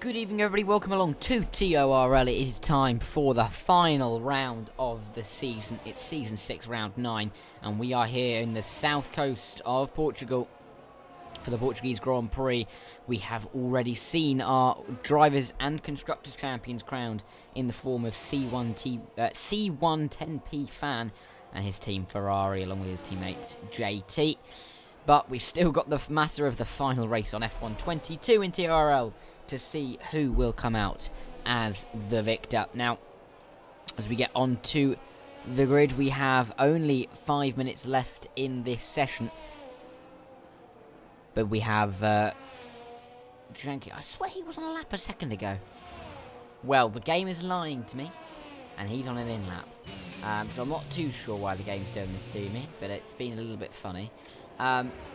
Good evening, everybody. Welcome along to TORL. It is time for the final round of the season. It's Season 6, Round 9, and we are here in the south coast of Portugal for the Portuguese Grand Prix. We have already seen our drivers and constructors champions crowned in the form of C110P Fan and his team Ferrari, along with his teammate JT. But we've still got the matter of the final race on F122 in TRL to see who will come out as the victor. Now, as we get on to the grid, we have only 5 minutes left in this session. But we have Janky. I swear he was on a lap a second ago. Well, the game is lying to me, and he's on an in-lap. So I'm not too sure why the game's doing this to me, but it's been a little bit funny.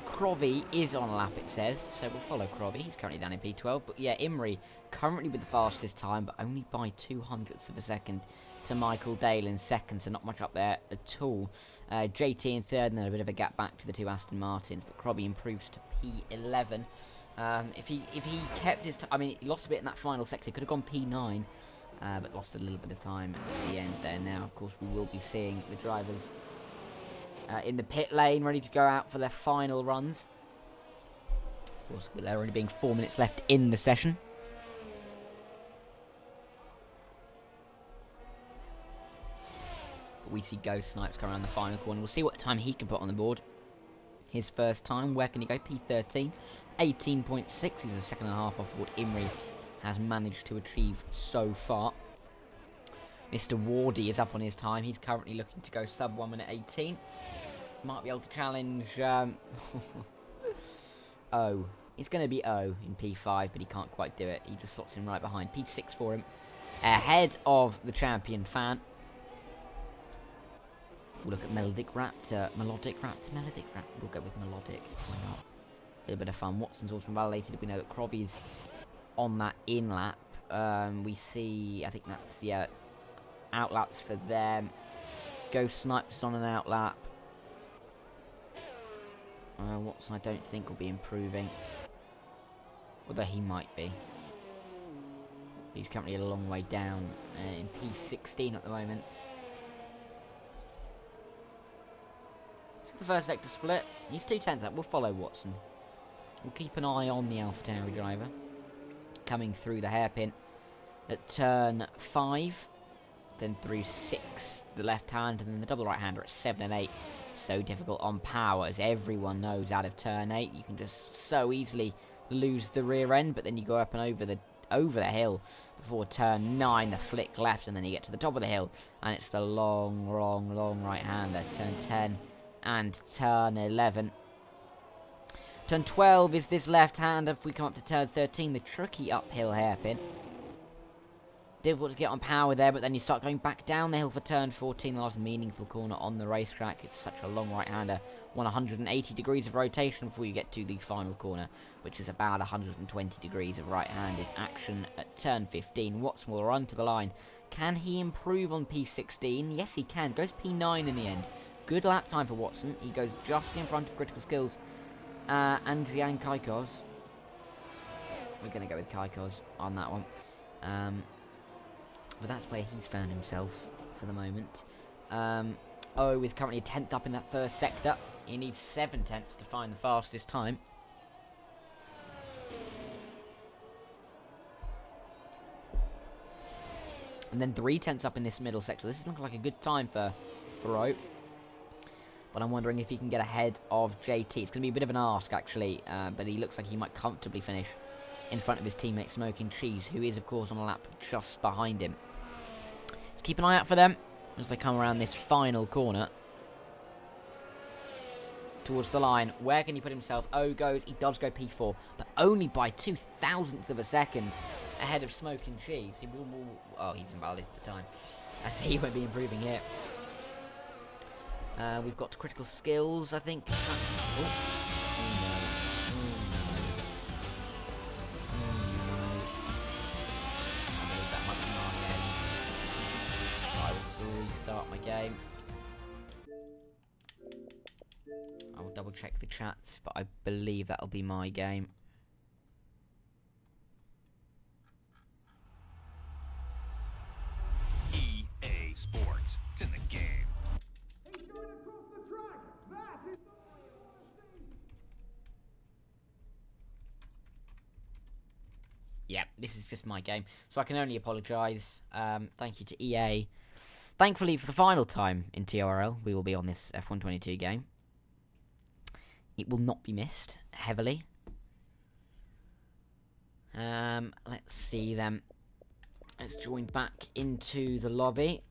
Crovi is on a lap, it says, so we'll follow Crovi. He's currently down in P12, but yeah, Imri currently with the fastest time, but only by 0.02 of a second to Michael Dale in second, so not much up there at all. JT in third, and then a bit of a gap back to the two Aston Martins, but Crovi improves to P11. If he kept his I mean, he lost a bit in that final sector, could have gone P9, but lost a little bit of time at the end there. Now, of course, we will be seeing the drivers in the pit lane, ready to go out for their final runs. Of course, with there only being 4 minutes left in the session. But we see Ghost Snipes come around the final corner. We'll see what time he can put on the board. His first time, where can he go? P13, 18.6. He's a second and a half off what Imri has managed to achieve so far. Mr. Wardy is up on his time. He's currently looking to go sub 1 minute 18. Might be able to challenge O. It's going to be O in P5, but he can't quite do it. He just slots him right behind. P6 for him. Ahead of the champion Fan. We'll look at Melodic Raptor. Melodic Raptor. We'll go with Melodic. Why not? A little bit of fun. Watson's also been validated. We know that Crovi's on that in lap. We see, I think that's, yeah, outlaps for them. Ghost Snipes on an outlap. Watson I don't think will be improving. Although he might be. He's currently a long way down in P16 at the moment. It's the first sector split. He's 2/10 up. We'll follow Watson. We'll keep an eye on the AlphaTauri driver. Coming through the hairpin at turn 5. Then through 6, the left hand, and then the double right hander at 7 and 8. So difficult on power, as everyone knows out of turn 8. You can just so easily lose the rear end, but then you go up and over the hill before turn 9, the flick left, and then you get to the top of the hill, and it's the long right hander. Turn 10 and turn 11. Turn 12 is this left hander. If we come up to turn 13, the tricky uphill hairpin. Difficult to get on power there, but then you start going back down the hill for turn 14, the last meaningful corner on the racetrack. It's such a long right-hander. 180 degrees of rotation before you get to the final corner, which is about 120 degrees of right-handed action at turn 15. Watson will run to the line. Can he improve on P16? Yes, he can. Goes P9 in the end. Good lap time for Watson. He goes just in front of Critical Skills. Andrian Kaikos. We're going to go with Kaikos on that one. But that's where he's found himself for the moment. O is currently 10th up in that first sector. He needs 7/10 to find the fastest time. And then 3/10 up in this middle sector. This is looking like a good time for O. But I'm wondering if he can get ahead of JT. It's going to be a bit of an ask, actually. But he looks like he might comfortably finish in front of his teammate Smoking Cheese, who is, of course, on a lap just behind him. Let's keep an eye out for them as they come around this final corner towards the line. Where can he put himself? O goes. He does go P4, but only by 0.02 of a second ahead of Smoking Cheese. Oh, he's invalid at the time. I see he won't be improving here. We've got Critical Skills, I think. Restart my game. I will double check the chats, but I believe that'll be my game. sports. It's in the game. Yeah, this is just my game, so I can only apologise. Thank you to EA. Thankfully, for the final time in TORL, we will be on this F122 game. It will not be missed heavily. Let's see then. Let's join back into the lobby.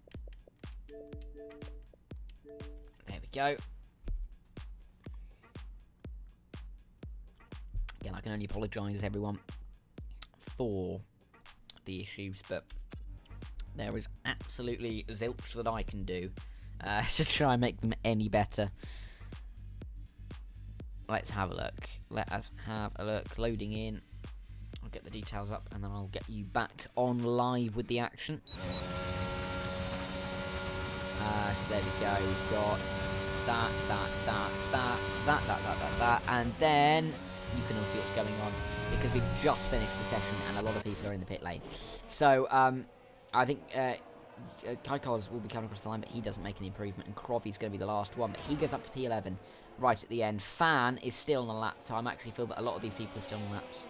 There we go. Again, I can only apologise, everyone, for the issues, but there is absolutely zilch that I can do to try and make them any better. Let's have a look. Let us have a look. Loading in. I'll get the details up and then I'll get you back on live with the action. So there we go. We've got that, and then you can all see what's going on because we've just finished the session and a lot of people are in the pit lane. So I think Kaikos will be coming across the line, but he doesn't make an improvement, and Krovi's going to be the last one, but he goes up to P11 right at the end. Fan is still on a lap, so I actually feel that a lot of these people are still on laps,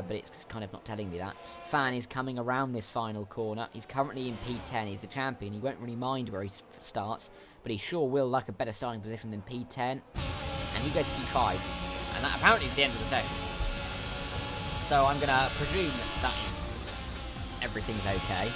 but it's kind of not telling me that. Fan is coming around this final corner. He's currently in P10. He's the champion. He won't really mind where he starts, but he sure will like a better starting position than P10, and he goes P5, and that apparently is the end of the session. So I'm going to presume that is everything's okay.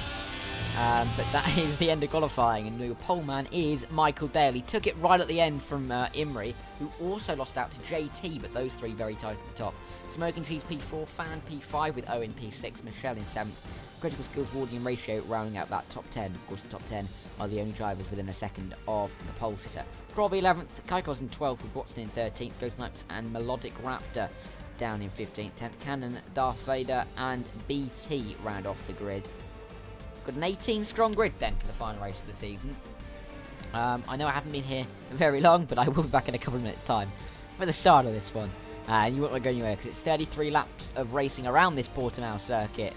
But that is the end of qualifying, and the pole man is Michael Dale. He took it right at the end from Imri, who also lost out to JT, but those three very tight at the top. Smoking Cheese P4, Fan P5 with Owen P6, Michelle in 7th. Critical Skills, Wardy and Ratio rounding out that top 10. Of course, the top 10 are the only drivers within a second of the pole sitter. Crowley 11th, Kaikos in 12th with Watson in 13th, Ghost Snipes and Melodic Raptor down in 15th. 10th, Cannon, Darth Vader and BT round off the grid. Got an 18-strong grid then for the final race of the season. I know I haven't been here very long, but I will be back in a couple of minutes' time for the start of this one. And you won't want to go anywhere because it's 33 laps of racing around this Portimao circuit,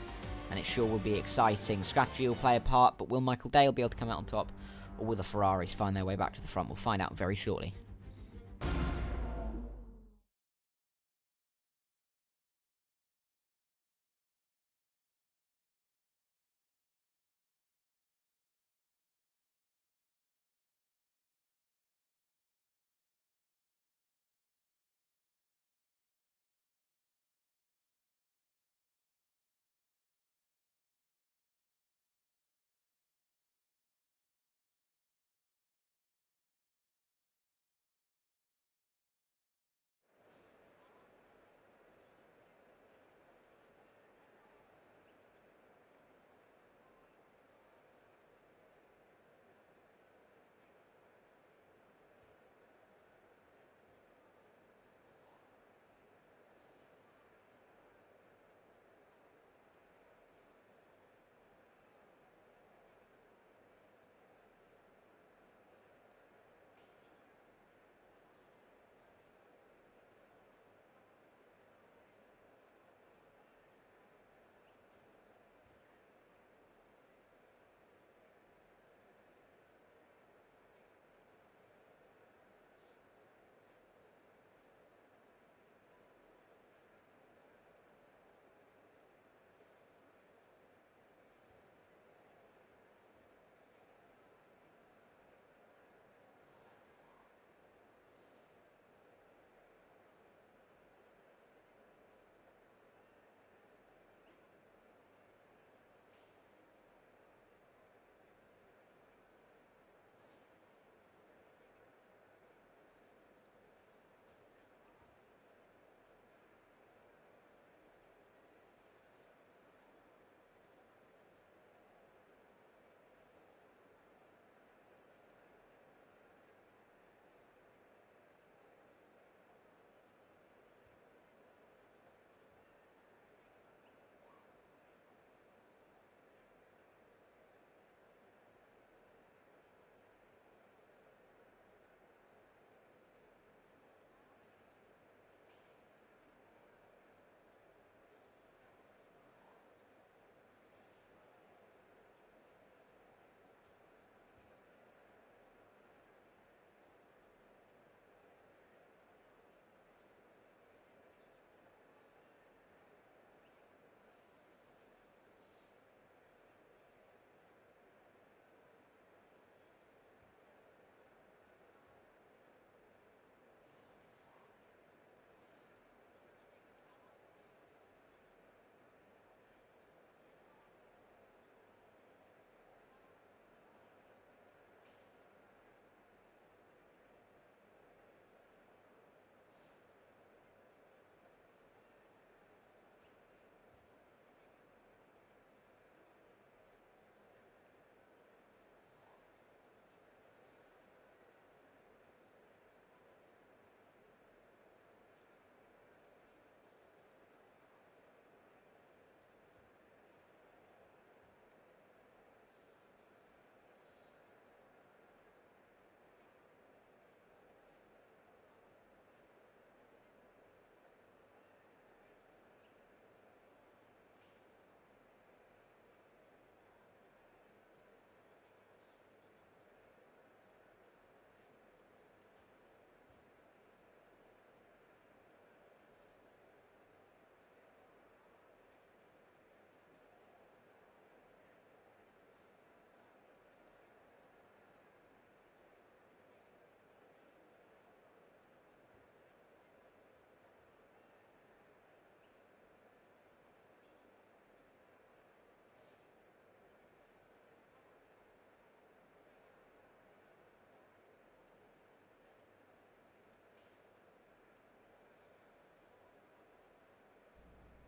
and it sure will be exciting. Strategy will play a part, but will Michael Dale be able to come out on top, or will the Ferraris find their way back to the front? We'll find out very shortly.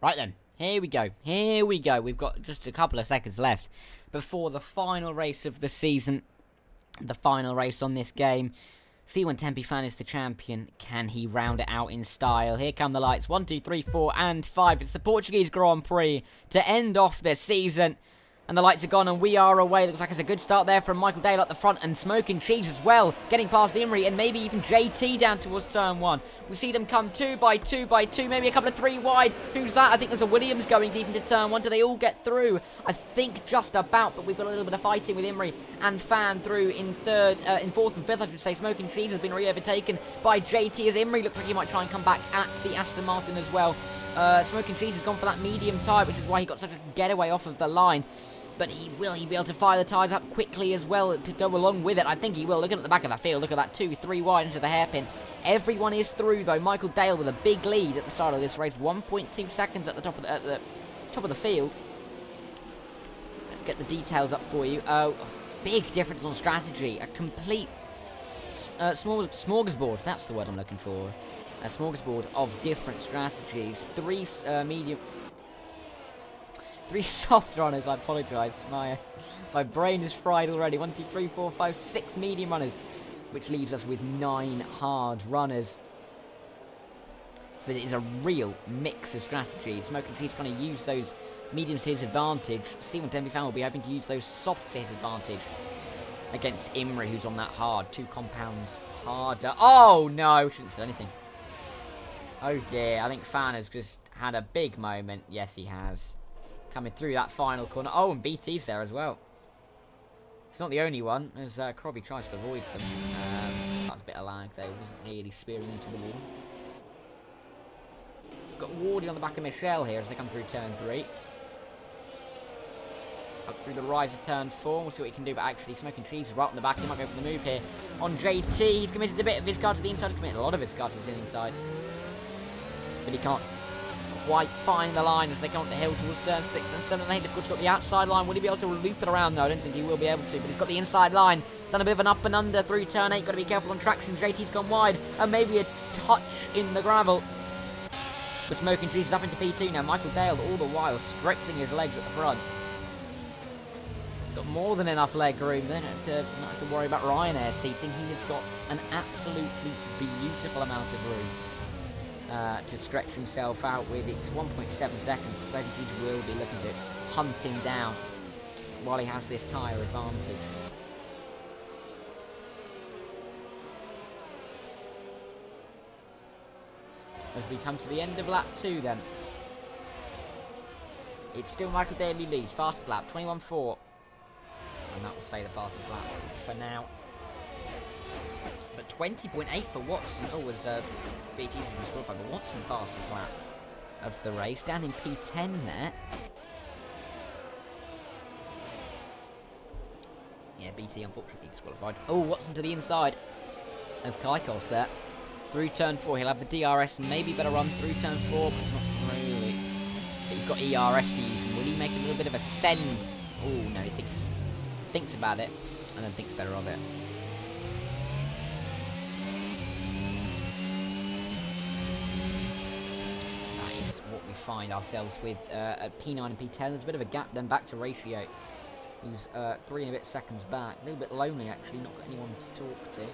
Right then, here we go. Here we go. We've got just a couple of seconds left before the final race of the season. The final race on this game. See when Tempe Fan is the champion. Can he round it out in style? Here come the lights. 1, 2, 3, 4, and 5. It's the Portuguese Grand Prix to end off the season. And the lights are gone and we are away. Looks like it's a good start there from Michael Dale at the front and Smoking Cheese as well. Getting past Imri and maybe even JT down towards turn 1. We see them come 2 by 2 by 2. Maybe a couple of 3 wide. Who's that? I think there's a Williams going deep into turn 1. Do they all get through? I think just about, but we've got a little bit of fighting with Imri and Fan through in 4th and 5th, I should say. Smoking Cheese has been re-overtaken by JT as Imri looks like he might try and come back at the Aston Martin as well. Smoking Cheese has gone for that medium tyre, which is why he got such a getaway off of the line. But will he be able to fire the tyres up quickly as well to go along with it? I think he will. Looking at the back of the field, look at that 2, 3 wide into the hairpin. Everyone is through though. Michael Dale with a big lead at the start of this race, 1.2 seconds at the top of the field. Let's get the details up for you. Big difference on strategy. A complete smorgasbord. That's the word I'm looking for. A smorgasbord of different strategies. 3 medium. 3 soft runners, I apologise. My brain is fried already. 1, 2, 3, 4, 5, 6 medium runners, which leaves us with 9 hard runners. But it is a real mix of strategies. Smoking Cheese going to use those mediums to his advantage. C1 Tempe Fan will be hoping to use those softs to his advantage against Imri, who's on that hard. 2 compounds harder. Oh no, shouldn't say anything. Oh dear, I think Fan has just had a big moment. Yes, he has. Coming through that final corner. Oh, and BT's there as well. He's not the only one, as Crobby tries to avoid them. That's a bit of lag there. Wasn't really spearing into the wall. Got Wardy on the back of Michelle here as they come through turn 3. Up through the rise of turn 4. We'll see what he can do, but actually Smoking Cheese is right on the back. He might go for the move here on JT. He's committed a bit of his car to the inside. He's committed a lot of his car to the inside. But he can't quite find the line as they come up the hill towards turn 6 and 7 and 8. They've got the outside line. Will he be able to loop it around? No, I don't think he will be able to, but he's got the inside line. He's done a bit of an up and under through turn 8. Got to be careful on traction. JT's gone wide and maybe a touch in the gravel. But Smoking Cheese is up into P2 now. Michael Dale all the while stretching his legs at the front. Got more than enough leg room. They don't have to worry about Ryanair seating. He has got an absolutely beautiful amount of room to stretch himself out with. It's 1.7 seconds. Smoking Cheese will be looking to hunt him down while he has this tyre advantage. As we come to the end of lap 2 then. It's still Michael Dale who leads. Fastest lap, 21.4. And that will stay the fastest lap for now. But 20.8 for Watson. Oh, was BT's disqualified, but Watson fastest lap of the race. Down in P10 there. Yeah, BT unfortunately disqualified. Oh, Watson to the inside of Kaikos there. Through turn 4, he'll have the DRS, maybe better run through turn 4, but not really. But he's got ERS to use, and will he make a little bit of a send? Oh, no, he thinks about it, and then thinks better of it. That is what we find ourselves with at P9 and P10. There's a bit of a gap then back to Ratio, who's 3 and a bit seconds back. A little bit lonely, actually, not got anyone to talk to.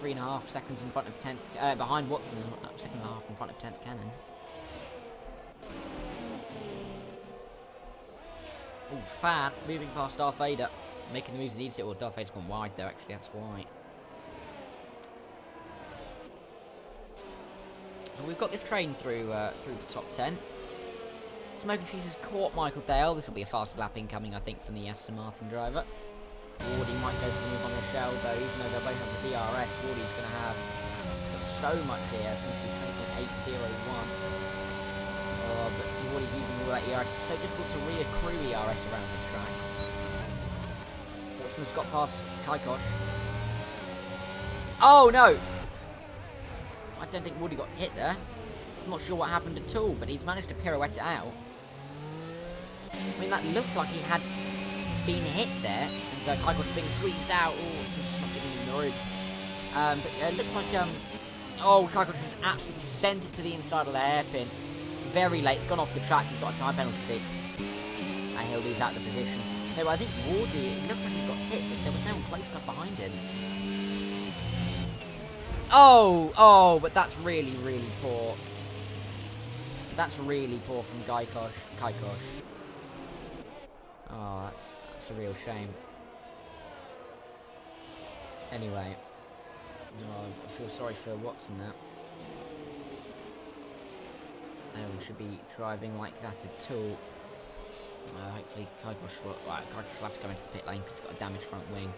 3.5 seconds in front of 10th, behind Watson, 2.5 seconds in front of 10th Cannon. Oh, Fan moving past Darth Vader, making the moves he needs to. Or Darth Vader's gone wide though, actually, that's why. And we've got this train through the top 10. Smoking Cheese has caught Michael Dale. This will be a fast lap incoming, I think, from the Aston Martin driver. Wardy might go for the move on the shell though, even though they both have the DRS. Wardy's going to have so much here, seems to be 801. Oh, but Wardy's using all that ERS. It's so difficult to reaccrue ERS around this track. Watson's got past Kaikos. Oh no! I don't think Wardy got hit there. I'm not sure what happened at all, but he's managed to pirouette it out. I mean, that looked like he had been hit there, and Kaikos being squeezed out. Oh, it's just not getting in the room. But it looked like, oh, Kaikos just absolutely sent it to the inside of the hairpin. very late. It's gone off the track. He's got a time penalty. And he'll lose out the position. No, I think Wardy, it looked like he got hit, but there was no one close enough behind him. Oh, but that's really, really poor. That's really poor from Kaikosh. Oh, that's a real shame. Anyway. Oh, I feel sorry for Watson now. No one should be driving like that at all. Hopefully Kaikosh will have to go into the pit lane because he's got a damaged front wing.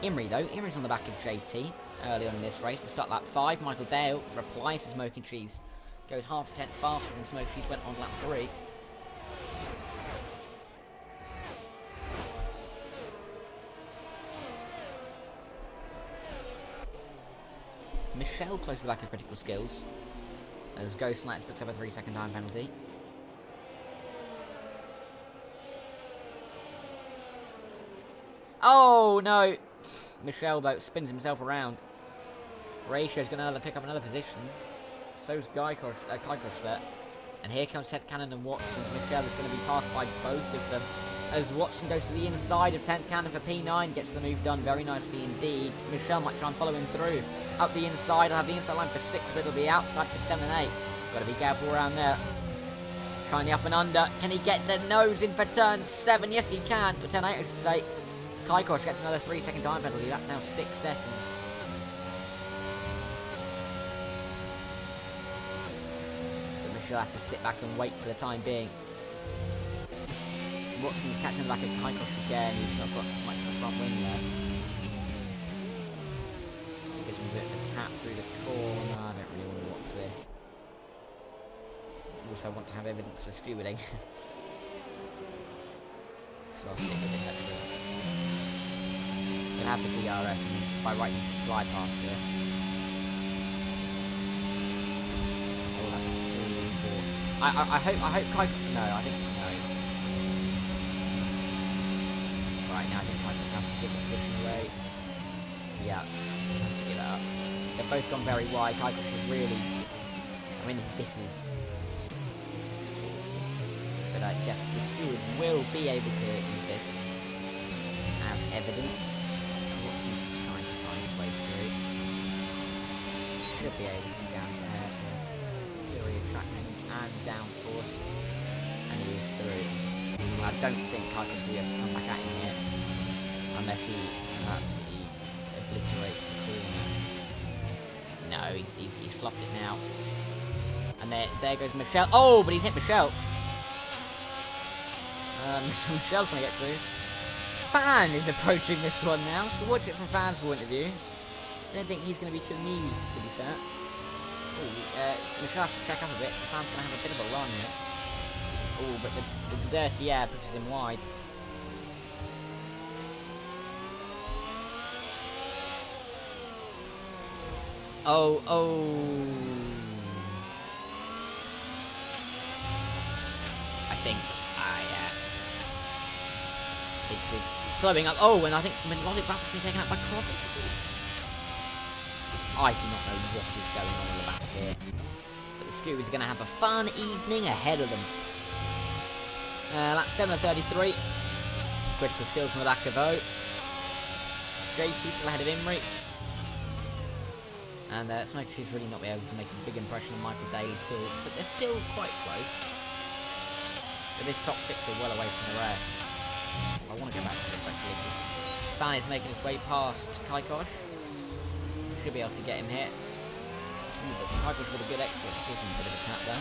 Imrie though, Imrie's on the back of JT early on in this race. We start lap 5. Michael Dale replies to Smoking Cheese. Goes half a tenth faster than Smoking Cheese went on lap 3. Michelle close to the back of Critical Skills. As Ghost Snatch picks up a 3-second time penalty. Oh no! Michelle though spins himself around. Ratio's going to pick up another position. So's Kaikosh there. And here comes Ted Cannon and Watson. Michelle is going to be passed by both of them. As Watson goes to the inside of 10th Cannon for P9. Gets the move done very nicely indeed. Michelle might try and follow him through. Up the inside. I'll have the inside line for 6, but it'll be outside for 7 and 8. Got to be careful around there. Trying the up and under. Can he get the nose in for turn 7? Yes, he can. Or turn 8, I should say. Kaikosh gets another 3-second time penalty. That's now 6 seconds. But Michelle has to sit back and wait for the time being. Watson's catching the back of Kaikosh again. He's not got much of a front wing there. Gives him a bit of a tap through the corner. I don't really want to watch this. Also want to have evidence for stewarding. So I'll stick with it actually. We'll have the DRS and by right you can fly past here. Oh, that's really cool. I hope Kaikosh, no, I think no. Right now I think Kaikosh has to give the position away. Yeah, he has to give it up. They've both gone very wide. Kaikosh is really, I mean this is but I guess the steward will be able to use this as evidence. Watson's just trying to find his way through. Should be able to down there. Theory of traction and downforce. And he is through. I don't think I can be able to come back at him yet. Unless he absolutely obliterates the corner. No, he's fluffed it now. And there goes Michelle. Oh, but he's hit Michelle. Michelle's going to get through. Fan is approaching this one now, so watch it from Fan's point of view. I don't think he's going to be too amused, to be fair. Michelle has to check up a bit, so Fan's going to have a bit of a run here. Oh, but the dirty air pushes him wide. Oh. I think it's slowing up. Oh, and I think Melodic Rapid's been taken out by Crosby. I do not know what is going on in the back here. But the Scooters are going to have a fun evening ahead of them. Lap 7:33. Critical Skills on the back of O. JT still ahead of Imrie. And Smoker Cheese really not be able to make a big impression on Michael Daly too. But they're still quite close. But this top 6 are well away from the rest. I want to go back to this actually because Fan is making his way past Kaikosh. Should be able to get him hit. But Kaikosh with a good exit, causing a bit of a tap there.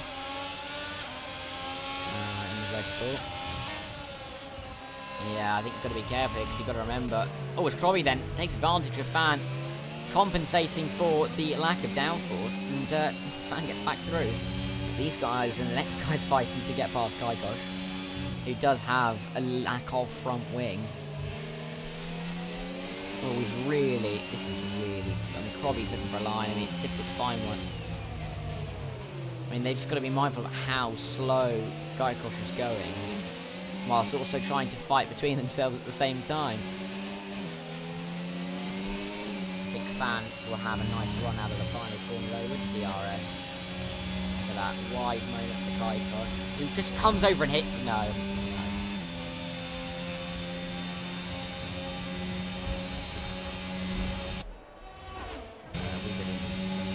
In the red ball. Yeah, I think you've got to be careful because you've got to remember. Oh, it's Crobby then. Takes advantage of Fan, compensating for the lack of downforce, and Fan gets back through. These guys and the next guy's fighting to get past Kaikosh, who does have a lack of front wing. Oh, this is really, I mean, Crobby's looking for a line. I mean, it's difficult to find one. I mean, they've just got to be mindful of how slow Kaikosh is going, whilst also trying to fight between themselves at the same time. I think Fan will have a nice run out of the final corner over to DRS. Look at that wide moment for Kaiko, who just comes over and hits. No. We really need some.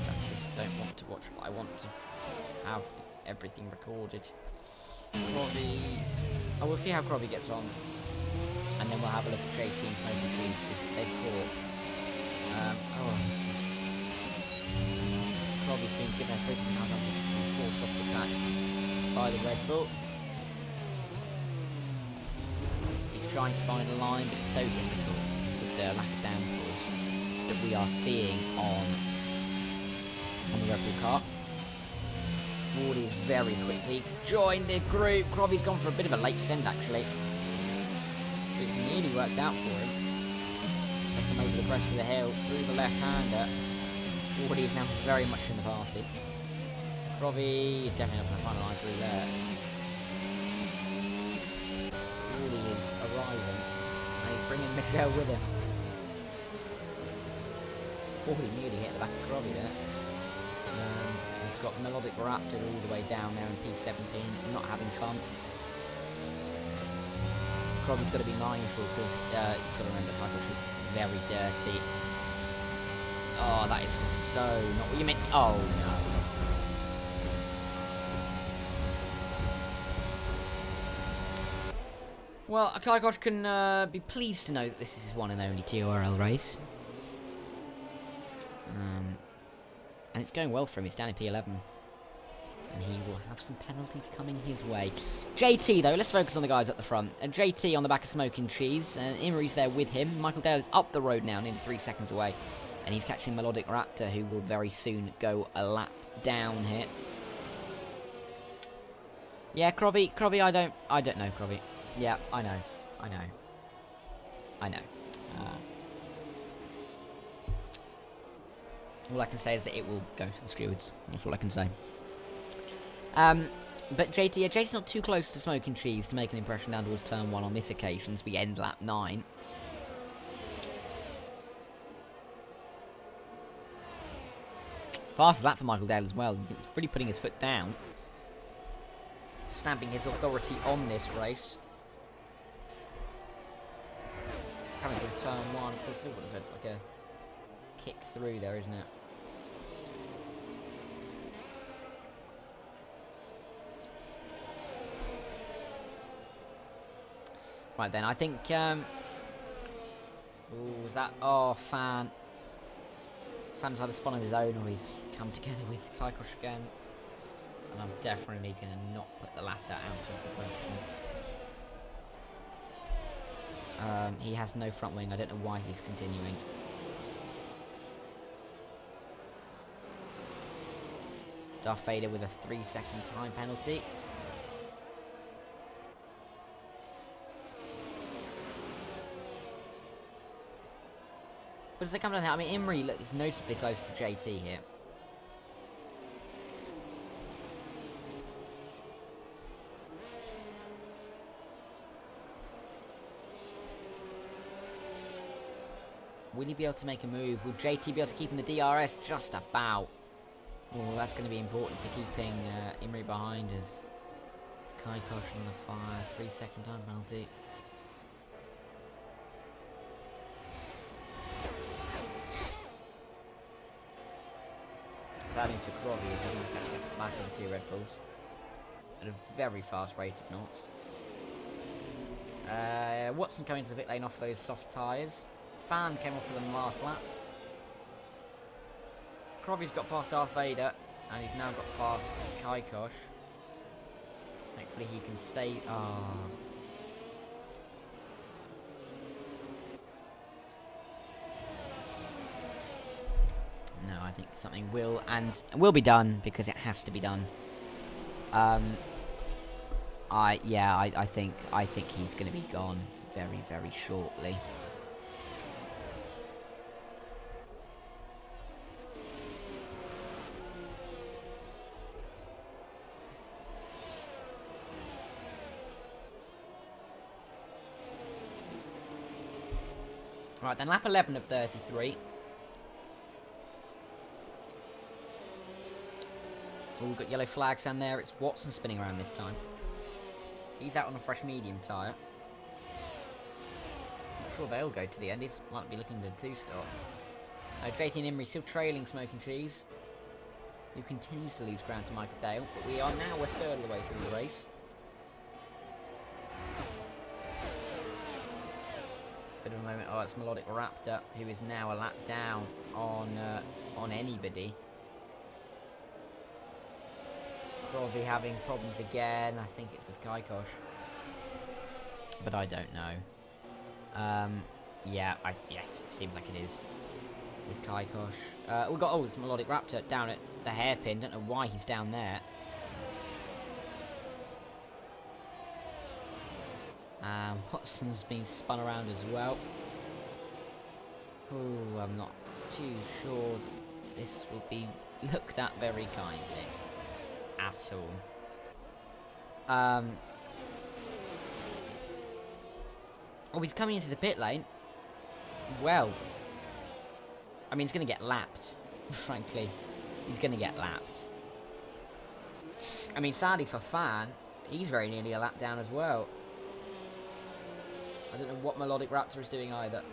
I just don't want to watch what I want to have everything recorded. Crobby. I will see how Crobby gets on. And then we'll have a look at JT and Smoky Trees because they've caught. Crobby's been given a switch now, forced off the track by the Red Bull. He's trying to find a line, but it's so difficult with the lack of downforce that we are seeing on the Red Bull car. Morley is very quickly joined the group. Crobby's gone for a bit of a late send actually. It's nearly worked out for him. Take him over the crest of the hill, through the left-hander. Morley is now very much in the party. Crobby definitely not going to find a line through there. Morley is arriving, and he's bringing Michelle with him. Morley nearly hit the back of Crobby there. We've got Melodic Raptor all the way down there in P17, not having fun. Crobby's got to be mindful because you've got to remember Kaikosh is very dirty. Oh, that is just so not what you meant. Oh no. Well, Kaikosh can be pleased to know that this is his one and only TORL race. And it's going well for him. He's down in P11. And he will have some penalties coming his way. JT, though, let's focus on the guys at the front. JT on the back of Smoking Cheese. And Imri's there with him. Michael Dale is up the road now, nearly 3 seconds away. And he's catching Melodic Raptor, who will very soon go a lap down here. Yeah, Crobby, I don't know, Crobby. Yeah, I know. All I can say is that it will go to the stewards. That's all I can say. But JT's not too close to Smoking Cheese to make an impression down towards turn 1 on this occasion as we end lap 9. Fast lap for Michael Dale as well. He's really putting his foot down. Stamping his authority on this race. Coming through turn 1. It's still got like a kick through there, isn't it? Right then, I think, was that, Fan's either spun on his own or he's come together with Kaikosh again. And I'm definitely going to not put the latter out of the question. He has no front wing, I don't know why he's continuing. Darth Vader with a 3-second time penalty. But as they come down here, I mean, Imri is noticeably close to JT here. Will he be able to make a move? Will JT be able to keep in the DRS? Just about. Oh, that's going to be important to keeping Imri behind us. Kaikosh on the fire, 3-second time penalty. That means for Crobby is going to catch the back of the 2 Red Bulls at a very fast rate of knots. Watson coming to the pit lane off those soft tyres. Fan came off for them last lap. Crobby's got past Darth Vader and he's now got past Kaikosh. Hopefully he can stay. No, I think something will be done because it has to be done. I think he's going to be gone very, very shortly. Right, then lap 11 of 33. Oh, we've got yellow flags down there. It's Watson spinning around this time. He's out on a fresh medium tyre. I'm sure they'll go to the end. He might be looking to two-stop. JT and Imrie still trailing Smoke and Cheese, who continues to lose ground to Michael Dale. But we are now a third of the way through the race. Bit of a moment. Oh, it's Melodic Raptor, who is now a lap down on anybody. Probably having problems again. I think it's with Kaikosh, but I don't know. Yeah, yes, it seems like it is with Kaikosh. We got it's Melodic Raptor down at the hairpin. Don't know why he's down there. Watson's been spun around as well. Oh, I'm not too sure that this will be looked at very kindly at all. Oh, he's coming into the pit lane. Well, I mean, he's going to get lapped, frankly. He's going to get lapped. I mean, sadly for Fan, he's very nearly a lap down as well. I don't know what Melodic Raptor is doing either.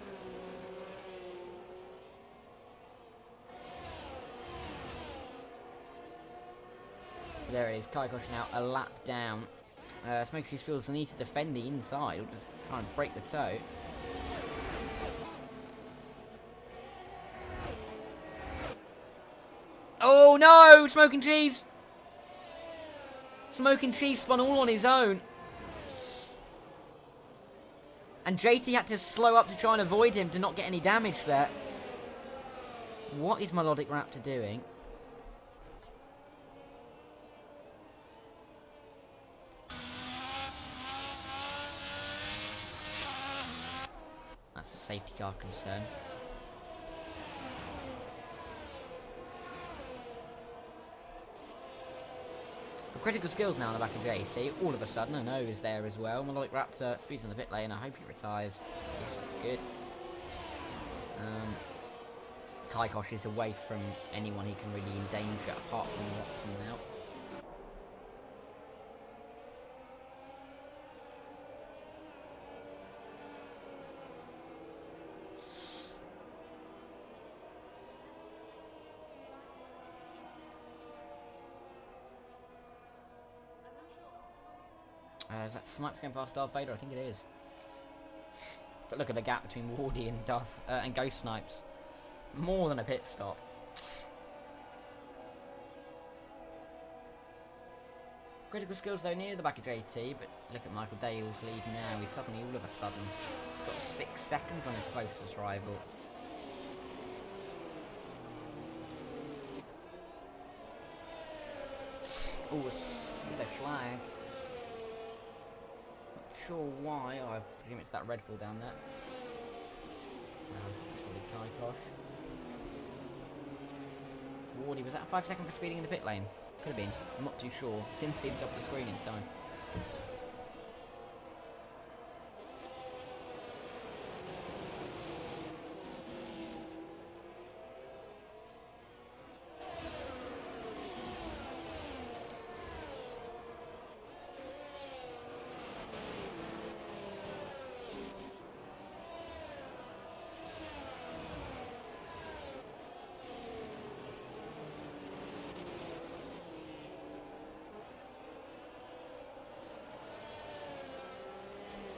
There it is, Kaikosh now a lap down. Smokey feels the need to defend the inside, or just try and break the toe. Oh no! Smoking Cheese! Smoking Cheese spun all on his own. And JT had to slow up to try and avoid him to not get any damage there. What is Melodic Raptor doing? That's a safety car concern. Critical skills now on the back of JT. All of a sudden, a no is there as well. Melodic Raptor speeds in the pit lane. I hope he retires. Yes, that's good. Kaikosh is away from anyone he can really endanger apart from Watson now. Is that Snipes going past Darth Vader? I think it is. But look at the gap between Wardy and Ghost Snipes. More than a pit stop. Critical skills though near the back of JT, but look at Michael Dale's lead now. He's suddenly all of a sudden got 6 seconds on his closest rival. Oh, a yellow flag. Sure why. I presume it's that Red Bull down there. No, I think it's probably Kaikosh. Wardy, was that a 5 second for speeding in the pit lane? Could have been. I'm not too sure. Didn't see the top of the screen in time.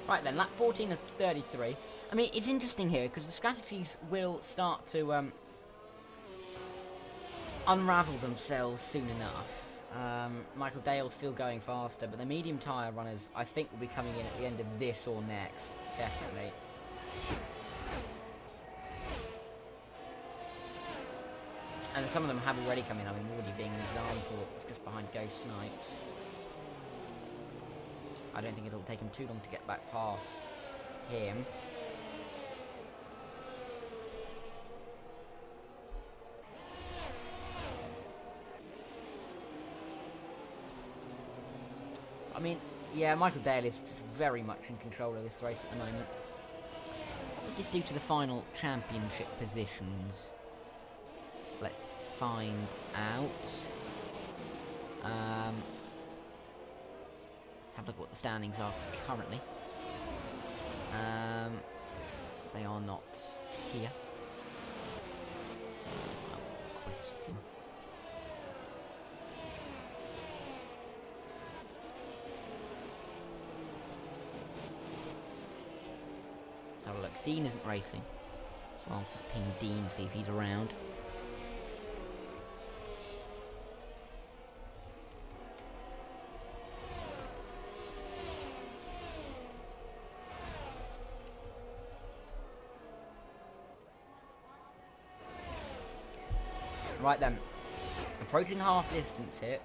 Right then, lap 14 of 33. I mean, it's interesting here because the strategies will start to unravel themselves soon enough. Michael Dale's still going faster, but the medium tyre runners, I think, will be coming in at the end of this or next. Definitely. And some of them have already come in. I mean, Wardy being an example, just behind Ghost Snipes. I don't think it'll take him too long to get back past him. I mean, yeah, Michael Dale is very much in control of this race at the moment. this do to the final championship positions? Let's find out. Let's have a look at what the standings are currently. They are not here. Question. Let's have a look. Dean isn't racing, so I'll just ping Dean, see if he's around. Right then, approaching half distance here.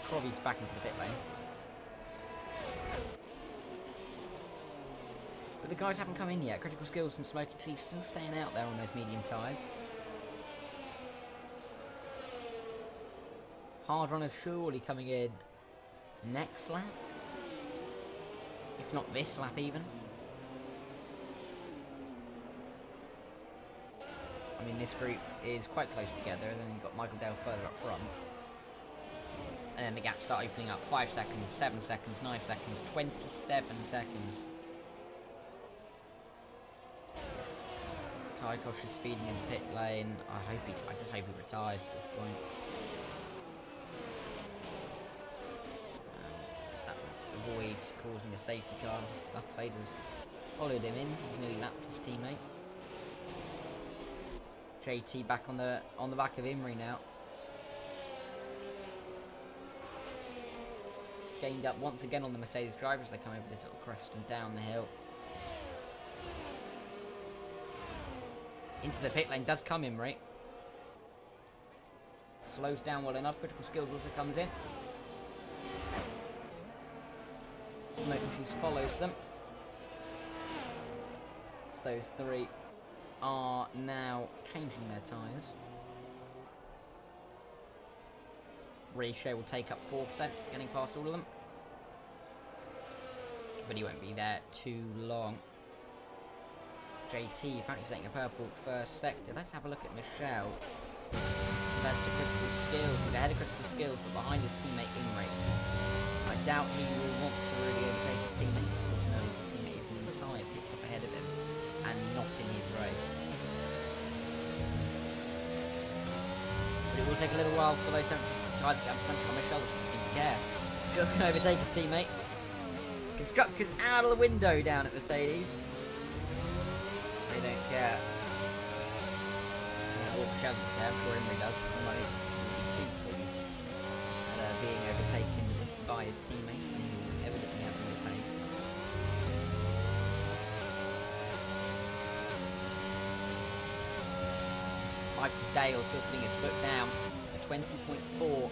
Crowley's back into the pit lane. But the guys haven't come in yet. Critical Skills and Smoky Tree still staying out there on those medium tyres. Hard Runners surely coming in next lap. If not this lap even. I mean, this group is quite close together, and then you've got Michael Dale further up front. And then the gaps start opening up. 5 seconds, 7 seconds, 9 seconds, 27 seconds. Kaikosh is speeding in the pit lane. I just hope he retires at this point. That avoids causing a safety car. Darth Vader's followed him in. He's nearly lapped his teammate. JT back on the back of Imrie now. Gained up once again on the Mercedes drivers. They come over this little crest and down the hill. Into the pit lane does come Imrie. Slows down well enough. Critical Skills also comes in. Smoking Trees follows them. So those three are now changing their tyres. Riche will take up 4th then, getting past all of them. But he won't be there too long. JT apparently setting a purple first sector. Let's have a look at Michelle. That's to Critical Skills. He's ahead of Critical Skills, but behind his teammate Imrie. I doubt he will want to really overtake his teammate, because no, his teammate is an entire pit stop ahead of him and not in his race. But it will take a little while for those tyres to get up front. Michelle doesn't seem to care. Just going to overtake his teammate. Constructors out of the window down at Mercedes. They don't care. Or Michelle doesn't care, I'm sure Imrie does. Somebody will be too pleased at being overtaken by his teammate, and he will evidently have more pace. Michael Dale still putting his foot down. 20.4.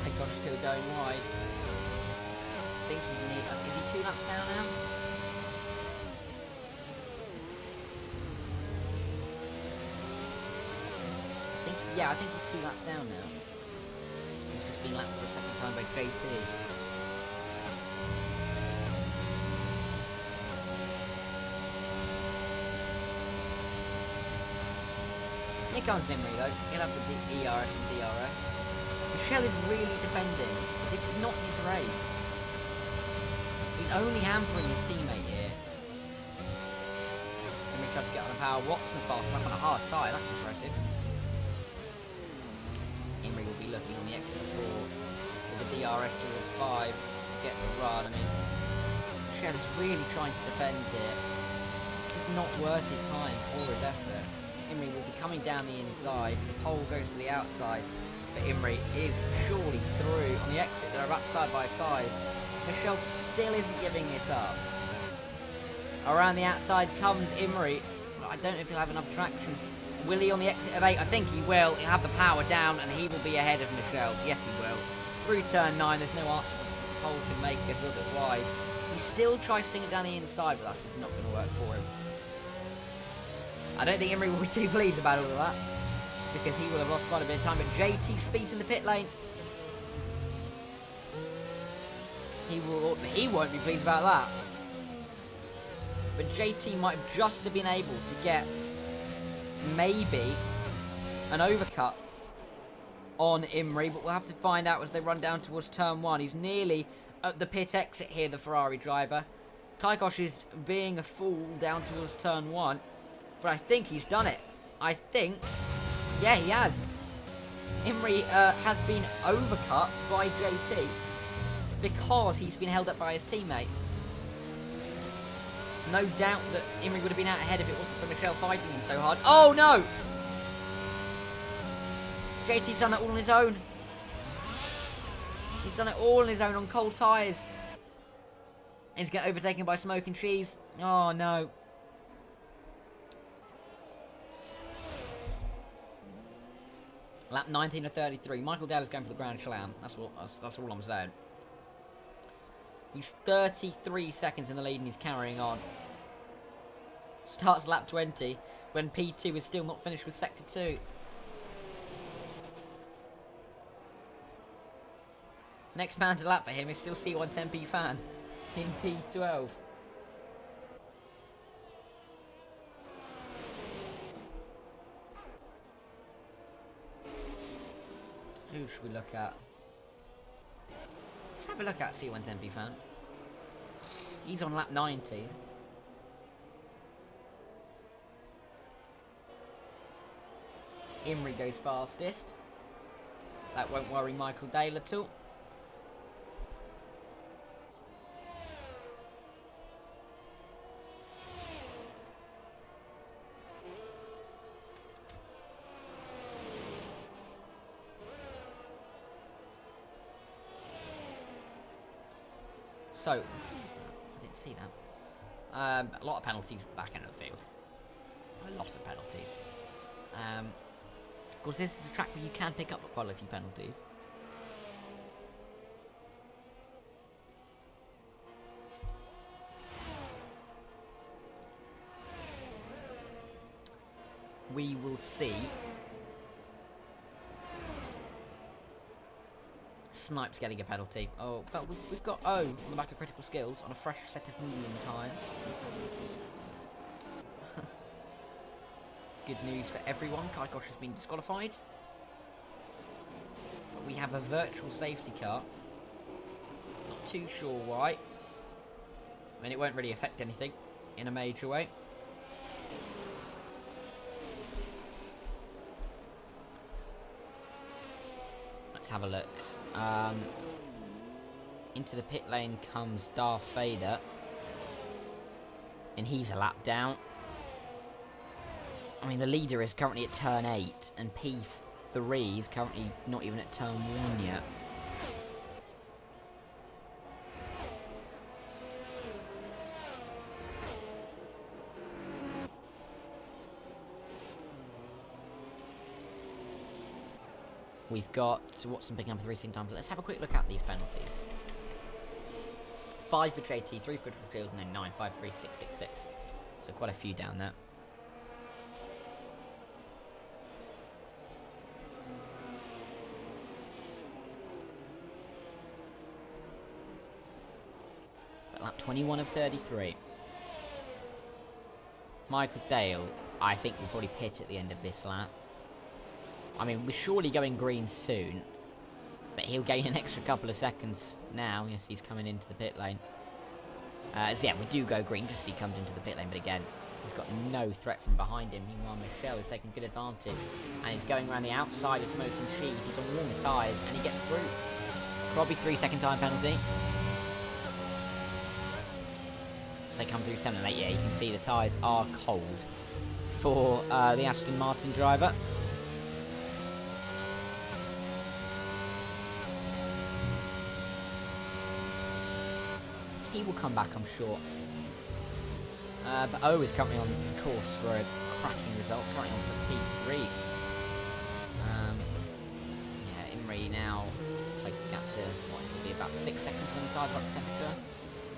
My gosh, still going wide. I think he's near. Is he 2 laps down now? I think he's 2 laps down now. He's just been lapped for a second time by JT. Here comes Imrie though. He'll have the ERS and DRS. Michelle is really defending. This is not his race. He's only hampering his teammate here. Imrie tries to get on the power. Watson fast enough on a hard tyre. That's impressive. Imrie will be looking on the exit of 4 with the DRS towards 5 to get the run. I mean, Michelle is really trying to defend here. It's just not worth his time or his effort. Imrie will be coming down the inside. The pole goes to the outside, but Imrie is surely through on the exit. They're up side by side. Michelle still isn't giving this up. Around the outside comes Imrie. I don't know if he'll have enough traction. Will he on the exit of 8? I think he will. He'll have the power down and he will be ahead of Michelle. Yes, he will. Through turn 9, there's no answer. The pole can make it a little bit wide. He still tries to sting it down the inside, but that's just not going to work for him. I don't think Imrie will be too pleased about all of that, because he will have lost quite a bit of time. But JT speeds in the pit lane. He won't be pleased about that. but JT might have just have been able to get maybe an overcut on Imrie, but we'll have to find out as they run down towards turn 1. He's nearly at the pit exit here, the Ferrari driver. Kaikosh is being a fool down towards turn 1, but I think he's done it. I think, yeah, he has. Imrie has been overcut by JT because he's been held up by his teammate. No doubt that Imrie would have been out ahead if it wasn't for Michelle fighting him so hard. Oh no! JT's done it all on his own. He's done it all on his own on cold tyres. And he's getting overtaken by Smoke and Cheese. Oh no. Lap 19 of 33. Michael Dale is going for the Grand Slam. That's all I'm saying. He's 33 seconds in the lead and he's carrying on. Starts lap 20 when P2 is still not finished with Sector 2. Next man to lap for him is still C110P fan in P12. Who should we look at? Let's have a look at C110P fan. He's on lap 19. Imrie goes fastest. That won't worry Michael Dale at all. So, what is that? I didn't see that. A lot of penalties at the back end of the field. A lot of penalties. Of course, this is a track where you can pick up quite a few penalties. We will see. Snipes getting a penalty. Oh, but we've got O on the back of critical skills on a fresh set of medium tyres. Good news for everyone. Kaikosh has been disqualified. But we have a virtual safety car. Not too sure why. I mean, it won't really affect anything in a major way. Let's have a look. Into the pit lane comes Darth Vader. And he's a lap down. I mean, the leader is currently at turn 8, and P3 is currently not even at turn 1 yet. We've got Watson picking up a 3-second time. Let's have a quick look at these penalties. 5 for JT, 3 for critical field, and then 9, 5, 3, 6, 6, 6. So quite a few down there. But lap 21 of 33. Michael Dale, I think, will probably pit at the end of this lap. I mean, we're surely going green soon, but he'll gain an extra couple of seconds now. Yes, he's coming into the pit lane. So yeah, we do go green just as he comes into the pit lane, but again, he's got no threat from behind him. Meanwhile, Michelle is taking good advantage, and he's going around the outside of Smoking Cheese. He's on warmer tyres, and he gets through. Probably 3-second time penalty. As they come through 7 and 8, yeah, you can see the tyres are cold for the Aston Martin driver. He will come back, I'm sure. But O is currently on course for a cracking result. Currently on for P3. Yeah, Imrie now places the gap to what will be about 6 seconds on the tyre drop temperature.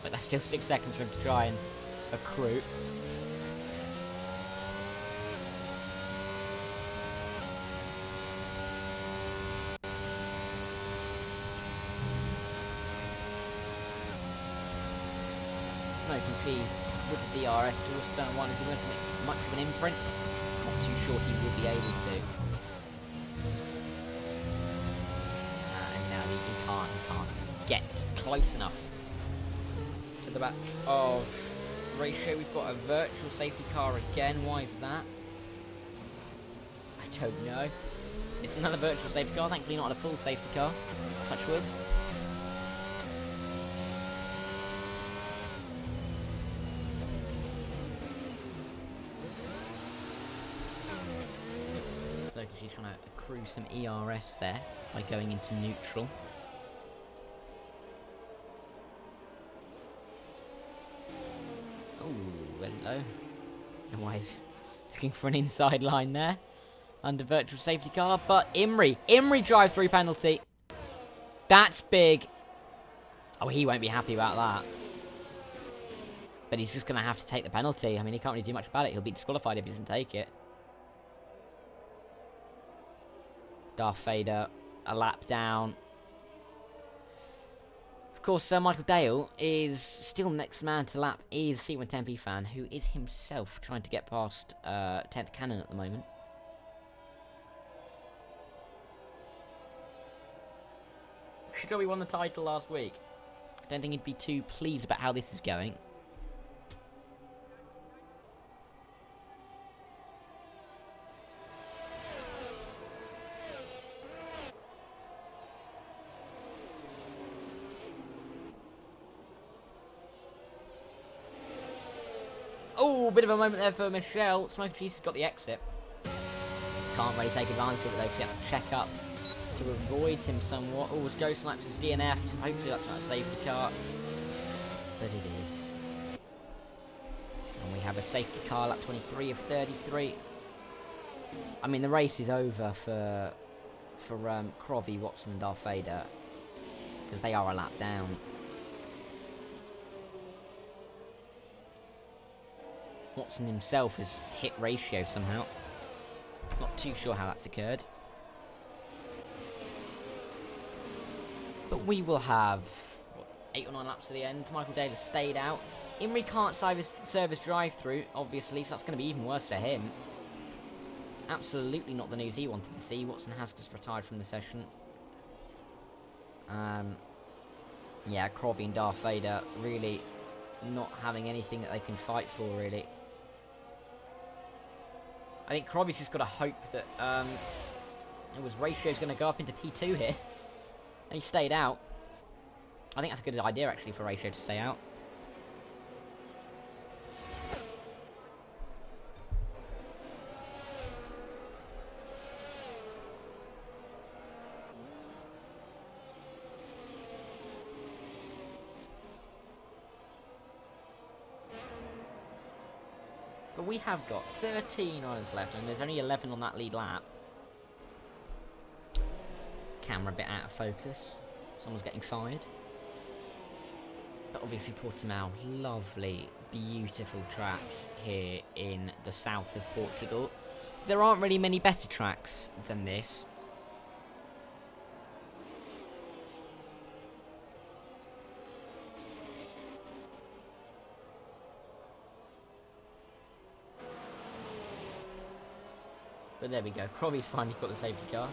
But that's still 6 seconds for him to try and accrue. Smoking Cheese with the DRS towards turn 1. Is he going to make much of an imprint? Not too sure he will be able to. And now he can't get close enough to the back of Ratio. We've got a virtual safety car again. Why is that? I don't know. It's another virtual safety car. Thankfully not a full safety car. Touch wood. Look, she's trying to accrue some ERS there by going into neutral. Oh, hello. And why is looking for an inside line there? Under virtual safety car, but Imri drive-through penalty. That's big. Oh, he won't be happy about that. But he's just going to have to take the penalty. I mean, he can't really do much about it. He'll be disqualified if he doesn't take it. Darth Vader, a lap down. Of course, Sir Michael Dale is still next man to lap. Is C1 Tempe fan, who is himself trying to get past 10th Cannon at the moment. Sure, we won the title last week. I don't think he'd be too pleased about how this is going. Oh, bit of a moment there for Michelle. Smoker Jesus got the exit. Can't really take advantage of it though, because he has to check up to avoid him somewhat. Oh, as Ghost Laps is DNF. Hopefully that's not a safety car. But it is. And we have a safety car, lap 23 of 33. I mean, the race is over for Crovey, Watson and Darth Vader. Because they are a lap down. Watson himself has hit Ratio somehow. Not too sure how that's occurred. But we will have, what, 8 or 9 laps to the end. Michael Dale has stayed out. Imri can't serve his drive-through, obviously, so that's going to be even worse for him. Absolutely not the news he wanted to see. Watson has just retired from the session. Yeah, Crovey and Darth Vader really not having anything that they can fight for, really. I think Crovey's just got to hope that it was Ratio's going to go up into P2 here. And he stayed out. I think that's a good idea, actually, for Ratio to stay out. But we have got 13 riders left, and there's only 11 on that lead lap. Camera a bit out of focus. Someone's getting fired. But obviously Portimao, lovely, beautiful track here in the south of Portugal. There aren't really many better tracks than this. But there we go. Crovey's finally got the safety car.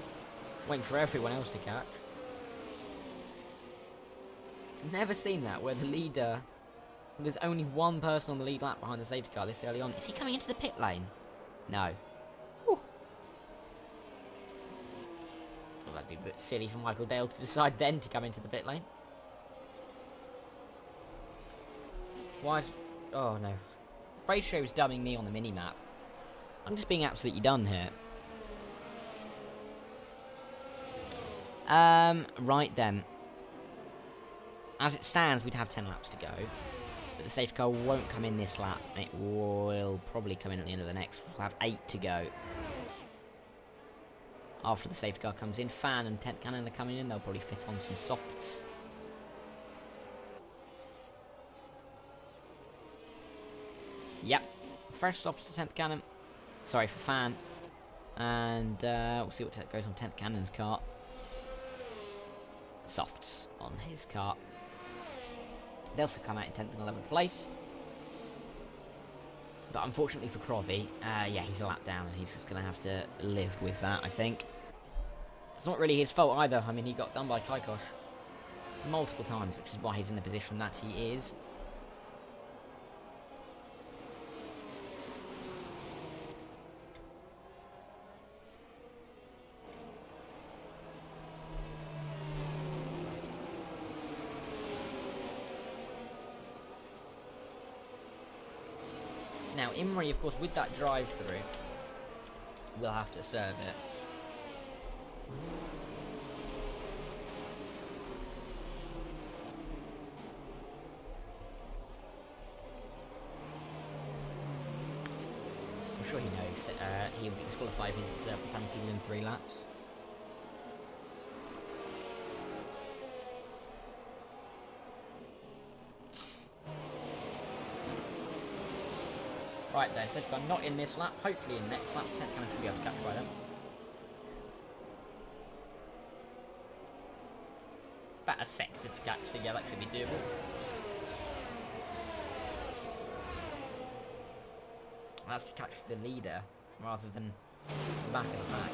Waiting for everyone else to catch. I've never seen that, where the leader... There's only one person on the lead lap behind the safety car this early on. Is he coming into the pit lane? No. Whew. Well, that'd be a bit silly for Michael Dale to decide then to come into the pit lane. Why is... Oh, no. Ratio's dumbing me on the mini-map. I'm just being absolutely done here. Right then. As it stands, we'd have 10 laps to go. But the safety car won't come in this lap. And it will probably come in at the end of the next. We'll have 8 to go. After the safety car comes in, Fan and 10th Cannon are coming in. They'll probably fit on some softs. Yep. Fresh softs to 10th Cannon. Sorry, for Fan. And we'll see what goes on 10th Cannon's car. Softs on his car. They'll also come out in 10th and 11th place. But unfortunately for Crovy, yeah, he's a lap down, and he's just going to have to live with that, I think. It's not really his fault either. I mean, he got done by Kaikosh multiple times, which is why he's in the position that he is. Now, Imri, of course, with that drive-through, will have to serve it. I'm sure he knows that he'll be disqualified if he's served the penalty within 3 laps. Right there, said I'm not in this lap, hopefully in next lap, can actually be able to catch by them. About a sector to catch, so yeah, that should be doable. That's to catch the leader, rather than the back of the pack.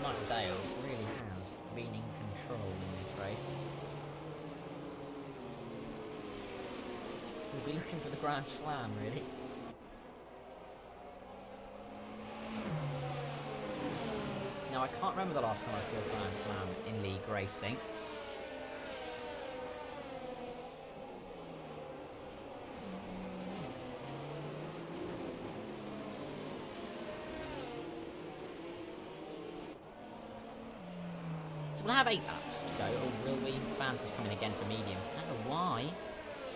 Michael Dale really has been in control in this race. We'll be looking for the Grand Slam, really. Now, I can't remember the last time I saw a Grand Slam in league racing. So we'll have 8 laps to go, or will we? Fans will come in again for medium. I don't know why.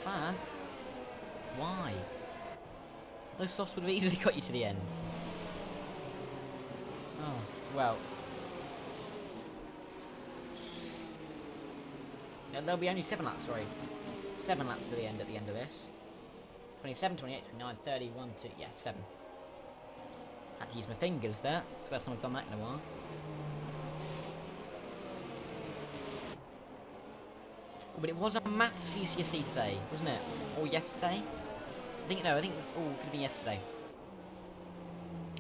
Fan? Why? Those softs would have easily got you to the end. Oh, well. Yeah, there'll be only 7 laps, sorry. 7 laps to the end at the end of this. 27, 28, 29, 30, 1, 2, yeah, 7. Had to use my fingers there. It's the first time I've done that in a while. Oh, but it was a maths GCSE today, wasn't it? Or yesterday? I think it could have been yesterday.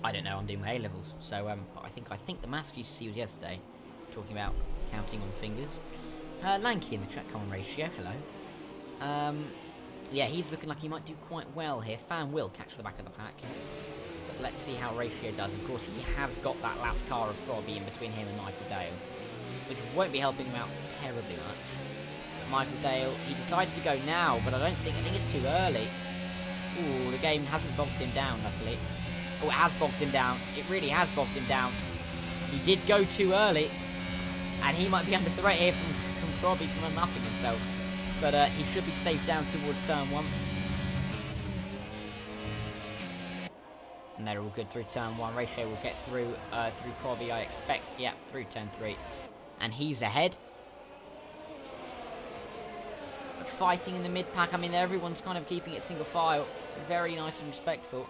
I don't know, I'm doing my A-levels, so, but I think the maths GCSE was yesterday. Talking about counting on fingers. Lanky in the track common ratio, hello. Yeah, he's looking like he might do quite well here. Fan will catch the back of the pack. But let's see how Ratio does. Of course, he has got that lap car of Robbie in between him and Michael Dale, which won't be helping him out terribly much. Michael Dale, he decided to go now, but I think it's too early. Ooh, the game hasn't bogged him down, luckily. Oh, it has bogged him down. It really has bogged him down. He did go too early, and he might be under threat here from Robbie from unmapping himself. But he should be safe down towards turn 1. And they're all good through turn 1. Ratio will get through Robbie, I expect. Yeah, through turn 3. And he's ahead. Fighting in the mid-pack. I mean, everyone's kind of keeping it single file. Very nice and respectful.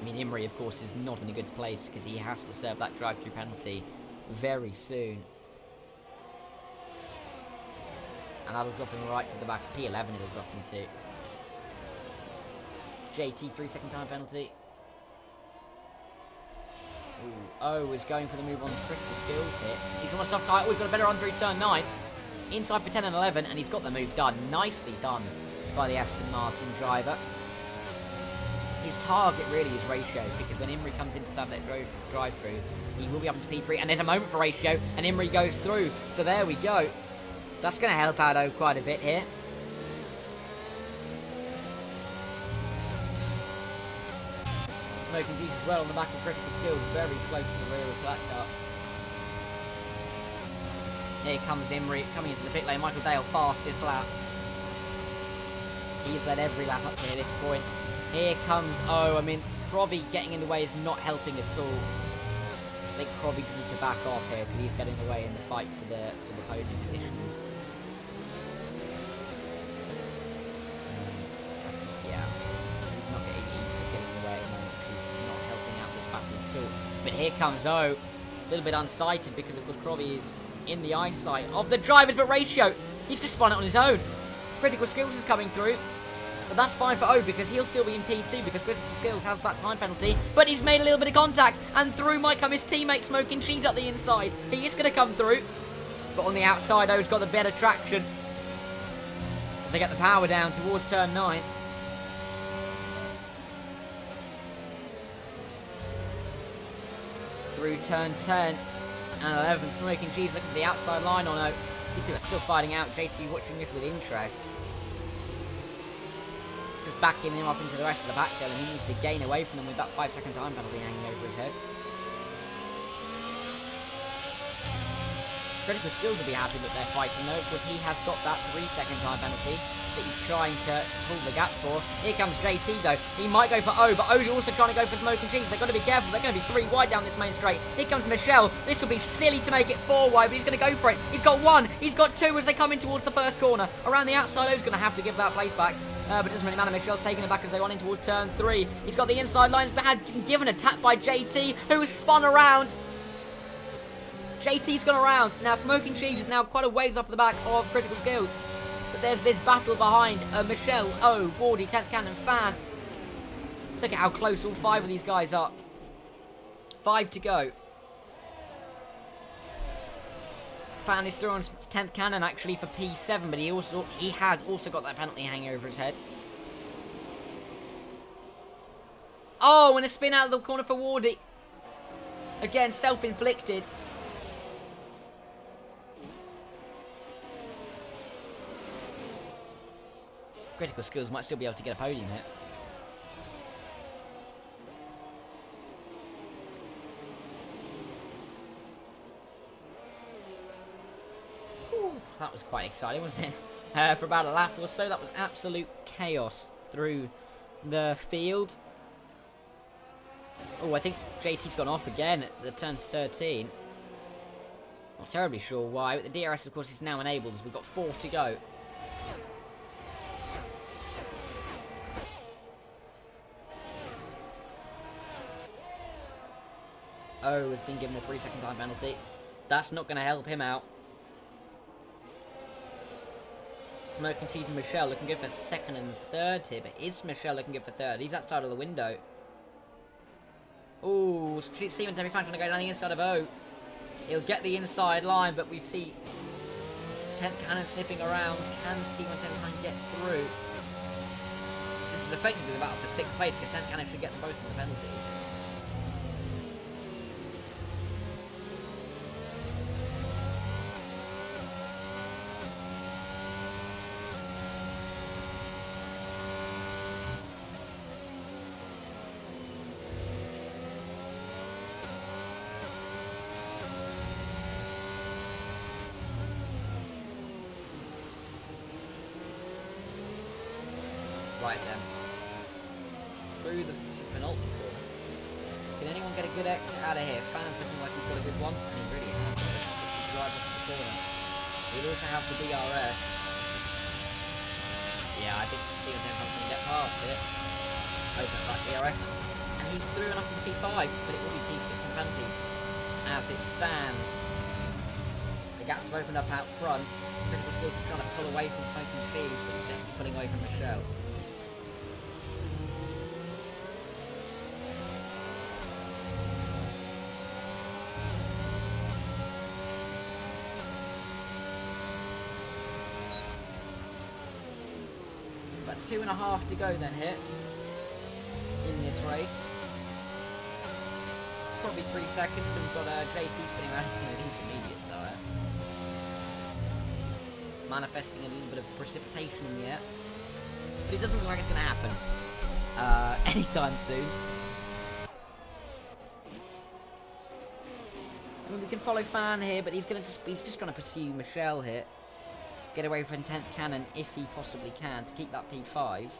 I mean, Imri, of course, is not in a good place because he has to serve that drive-through penalty very soon. And that'll drop him right to the back. P11 it'll drop him to. JT 3-second time penalty. Ooh. Oh, is going for the move on critical skills here. He's almost off tight. Oh, he's got a better run through turn 9. Inside for 10 and 11, and he's got the move done. Nicely done by the Aston Martin driver. His target really is Ratio, because when Imri comes in to serve that drive-through, he will be up to P3, and there's a moment for Ratio, and Imri goes through. So there we go. That's going to help out quite a bit here. Smoking Beast as well on the back of critical skills, very close to the rear of Black Car. Here comes Imri coming into the pit lane. Michael Dale, fastest lap. He's led every lap up here at this point. Here comes, oh, I mean, Crobby getting in the way is not helping at all. I think Crobby needs to back off here because he's getting in the way in the fight for the podium positions. Yeah, he's not getting, he's just getting in the way at the moment because he's not helping out this battle at all. But here comes, oh, a little bit unsighted because of course Crobby is in the eyesight of the drivers, but Ratio, he's just spun it on his own. Critical Skills is coming through. But that's fine for O because he'll still be in P2 because Critical Skills has that time penalty. But he's made a little bit of contact and through might come his teammate Smoking Cheese up the inside. He is going to come through. But on the outside, O's got the better traction. They get the power down towards turn 9. Through turn 10 and 11. Smoking Cheese looking for the outside line on O. You see, we're still fighting out. JT watching this with interest. Just backing him up into the rest of the backfield, and he needs to gain away from them with that 5-second time penalty hanging over his head. Critical Skills will be happy that they're fighting though, because he has got that 3-second time penalty that he's trying to pull the gap for. Here comes JT though. He might go for O, but O's also trying to go for Smoking Cheese. They've got to be careful. They're going to be 3 wide down this main straight. Here comes Michelle. This will be silly to make it 4 wide, but he's going to go for it. He's got 1. He's got 2 as they come in towards the first corner. Around the outside, O's going to have to give that place back. But it doesn't really matter. Michelle's taking it back as they run in towards turn 3. He's got the inside lines, but had been given a tap by JT, who was spun around. JT's gone around. Now, Smoking Cheese is now quite a ways off the back of Critical Skills. But there's this battle behind Michelle, O, Wardy, 10th Cannon, Fan. Look at how close all 5 of these guys are. 5 to go. Fan is through on 10th Cannon actually for P7, but he has also got that penalty hanging over his head. Oh, and a spin out of the corner for Wardy. Again, self-inflicted. Critical Skills might still be able to get a podium hit. Whew, that was quite exciting, wasn't it? For about a lap or so, that was absolute chaos through the field. Oh, I think JT's gone off again at the turn 13. Not terribly sure why, but the DRS, of course, is now enabled as we've got 4 to go. O has been given a 3-second time penalty. That's not going to help him out. Smoking Cheese and Michelle looking good for 2nd and 3rd here, but is Michelle looking good for 3rd? He's outside of the window. Ooh, Steven Demi trying to go down the inside of O. He'll get the inside line, but we see 10th Cannon sniffing around. Can Steven Demi get through? This is effectively the battle for 6th place, because 10th Cannon should get to both of the penalties. Right then. Through the penultimate corner. Can anyone get a good exit out of here? Fans looking like he's got a good one. And he really has. He drives up to the corner. We'll also have the DRS. Yeah, I think Steven Denham's going to get past it. Open that DRS. And he's through enough to the P5, but it will be P6 and penalties. As it stands. The gaps have opened up out front. Critical Skills is trying to pull away from Smoking Cheese, but he's definitely pulling away from Michelle. About 2.5 to go then here in this race. Probably 3 seconds, and we've got JT spinning around in an intermediate though. Manifesting a little bit of precipitation in the air. But it doesn't look like it's going to happen anytime soon. I mean, we can follow Fan here, but he's just going to pursue Michelle here. Get away from 10th Cannon if he possibly can to keep that P5.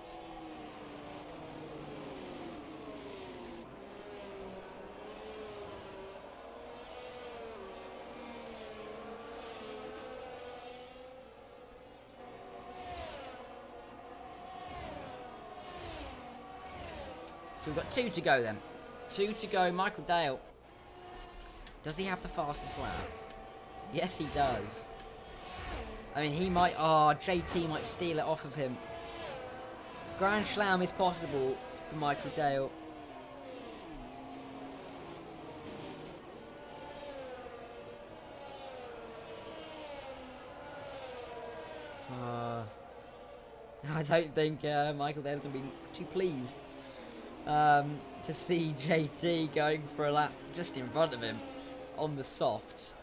So we've got 2 to go then. 2 to go. Michael Dale. Does he have the fastest lap? Yes, he does. I mean, he might... Oh, JT might steal it off of him. Grand Slam is possible for Michael Dale. I don't think Michael Dale's going to be too pleased to see JT going for a lap just in front of him on the softs.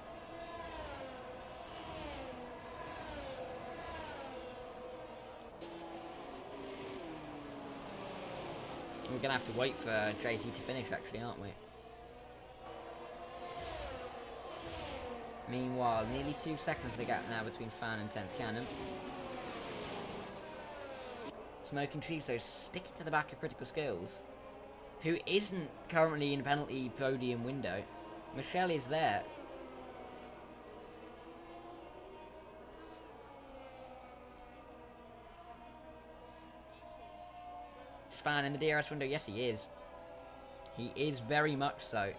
We're going to have to wait for JT to finish, actually, aren't we? Meanwhile, nearly 2 seconds the gap now between Fan and 10th Cannon. Smoking Trees, though, sticking to the back of Critical Skills, who isn't currently in a penalty podium window. Michelle is there. Is Fan in the DRS window? Yes, he is. He is very much so.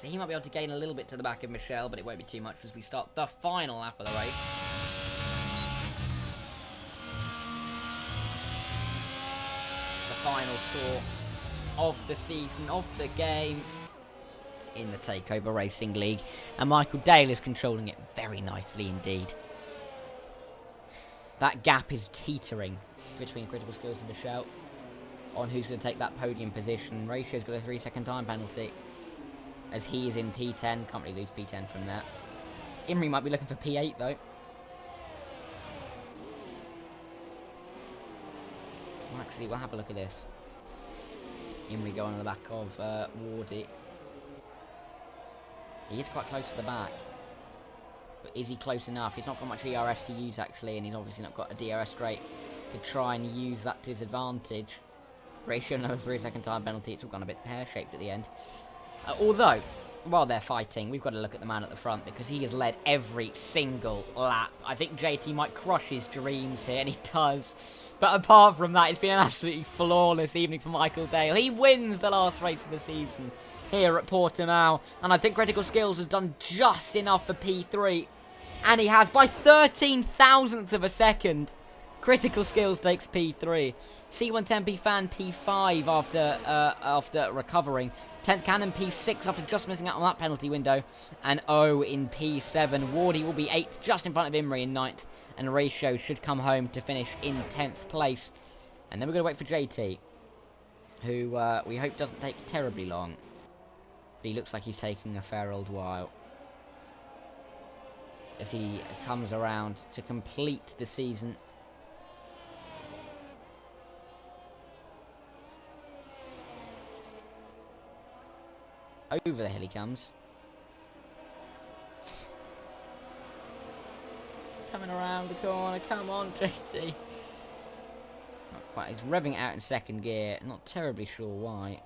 So he might be able to gain a little bit to the back of Michelle, but it won't be too much as we start the final lap of the race. The final tour of the season, of the game in the Takeover Racing League. And Michael Dale is controlling it very nicely indeed. That gap is teetering between Critical Skills and Michelle on who's going to take that podium position. Ratio's got a 3-second time penalty, as he is in P10. Can't really lose P10 from that. Imrie might be looking for P8 though. Well, actually, we'll have a look at this. Imrie going on the back of Wardy. He is quite close to the back. But is he close enough? He's not got much ERS to use actually, and he's obviously not got a DRS straight to try and use that to his advantage. Ratio another 3-second time penalty. It's all gone a bit pear-shaped at the end. Although, while they're fighting, we've got to look at the man at the front because he has led every single lap. I think JT might crush his dreams here, and he does. But apart from that, it's been an absolutely flawless evening for Michael Dale. He wins the last race of the season here at Portimao, and I think Critical Skills has done just enough for P3, and he has by 13 thousandths of a second. Critical Skills takes P3. C110P Fan P5 after recovering. 10th Cannon P6 after just missing out on that penalty window. And O in P7. Wardy will be 8th, just in front of Imrie in 9th. And Ratio should come home to finish in 10th place. And then we're going to wait for JT, who we hope doesn't take terribly long. But he looks like he's taking a fair old while, as he comes around to complete the season. Over the hill he comes. Coming around the corner. Come on, JT. Not quite. He's revving out in second gear. Not terribly sure why.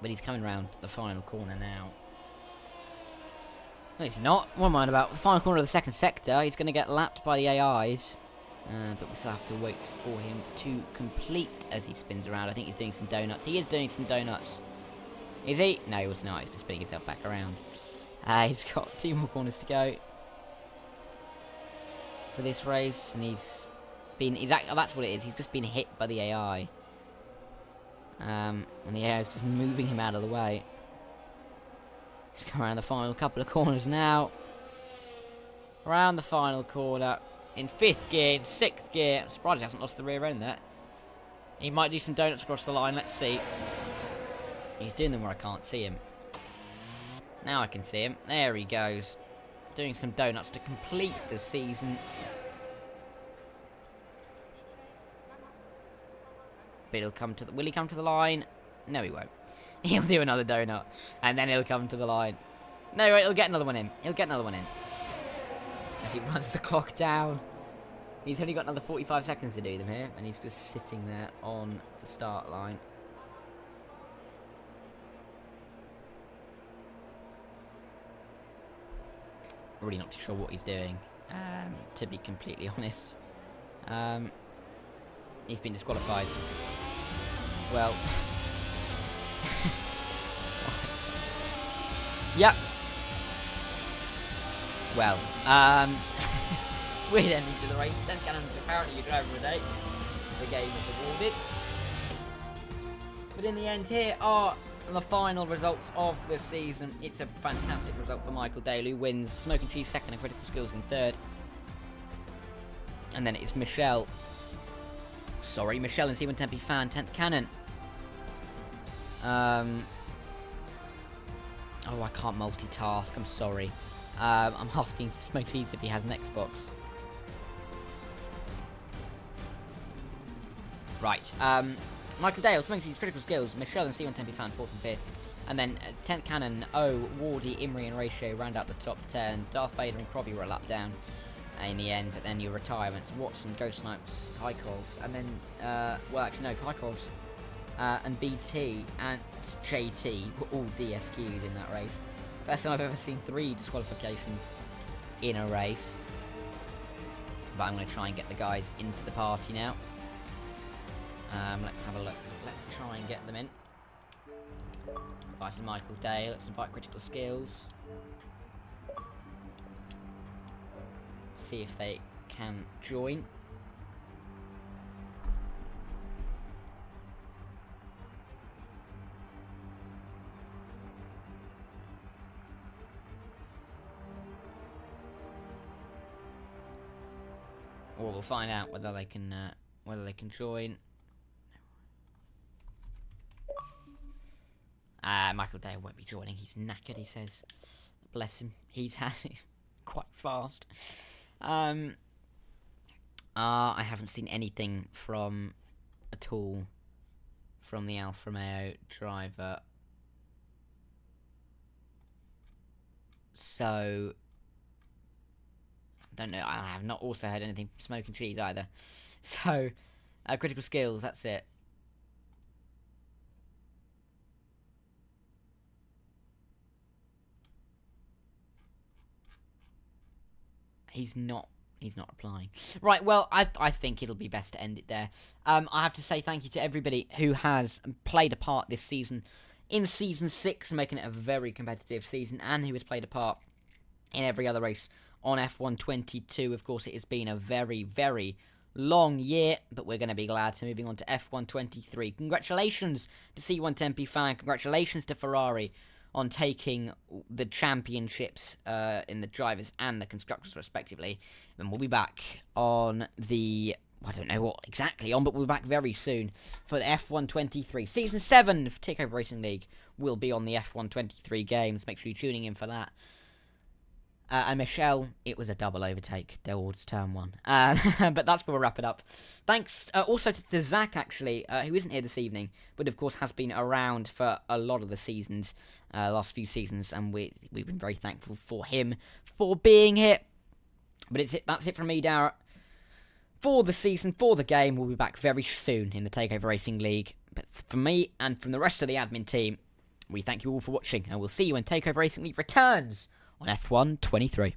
But he's coming round the final corner now. No, he's not. What am I on about? The final corner of the second sector. He's going to get lapped by the AIs. But we still have to wait for him to complete as he spins around. I think he's doing some donuts. He is doing some donuts. Is he? No, he was not. He's just spinning himself back around. He's got 2 more corners to go for this race, and that's what it is. He's just been hit by the AI. And the AI is just moving him out of the way. He's come around the final couple of corners now. Around the final corner. In 5th gear, in 6th gear. I'm surprised he hasn't lost the rear end there. He might do some donuts across the line. Let's see. He's doing them where I can't see him. Now I can see him. There he goes. Doing some donuts to complete the season. But he'll come to the... Will he come to the line? No, he won't. He'll do another donut. And then he'll come to the line. No, wait, he'll get another one in. He'll get another one in. As he runs the clock down. He's only got another 45 seconds to do them here, and he's just sitting there on the start line. Really not too sure what he's doing, to be completely honest. He's been disqualified. Well. Yep. Well, weird ending to the race. 10 cannons apparently your driver of the day. The game is awarded. But in the end, here are the final results of the season. It's a fantastic result for Michael Dale, who wins Smoking Cheese second and Critical Skills in third. And then it's Michelle and C1 Tempe Fan, 10th Cannon. Oh, I can't multitask, I'm sorry. I'm asking Smoke Cheese if he has an Xbox. Right, Michael Dale, Smoke Cheese, Critical Skills, Michelle and C1 Tempe Fan, 4th and 5th. And then 10th Cannon, O, Wardy, Imri and Ratio round out the top 10. Darth Vader and Crobby were a lap down in the end, but then your retirements, Watson, Ghost Snipes, Kykols, and then, well actually no, Kykols, and BT and JT were all DSQ'd in that race. First time I've ever seen 3 disqualifications in a race. But I'm going to try and get the guys into the party now. Let's have a look. Let's try and get them in. Invited Michael Day. Let's invite Critical Skills. See if they can join. Or we'll find out whether they can join. Michael Day won't be joining. He's knackered. He says, "Bless him. He's had it quite fast." I haven't seen anything at all from the Alfa Romeo driver. So don't know. I have not also heard anything from Smoking Cheese either. So, Critical Skills, that's it. He's not replying. Right, well, I think it'll be best to end it there. I have to say thank you to everybody who has played a part this season in Season 6, making it a very competitive season, and who has played a part in every other race on F122. Of course, it has been a very, very long year, but we're going to be glad to moving on to F123. Congratulations to C1 Tempe Fan. Congratulations to Ferrari on taking the championships in the drivers and the constructors, respectively. And we'll be back on the... I don't know what exactly on, but we'll be back very soon for the F123. Season 7 of Takeover Racing League will be on the F123 games. Make sure you're tuning in for that. And Michelle, it was a double overtake towards turn 1. But that's where we'll wrap it up. Thanks also to Zach, actually, who isn't here this evening, but of course has been around for a lot of the seasons, last few seasons, and we've been very thankful for him for being here. But that's it from me, Darrett. For the season, for the game, we'll be back very soon in the Takeover Racing League. But for me and from the rest of the admin team, we thank you all for watching, and we'll see you when Takeover Racing League returns on F123.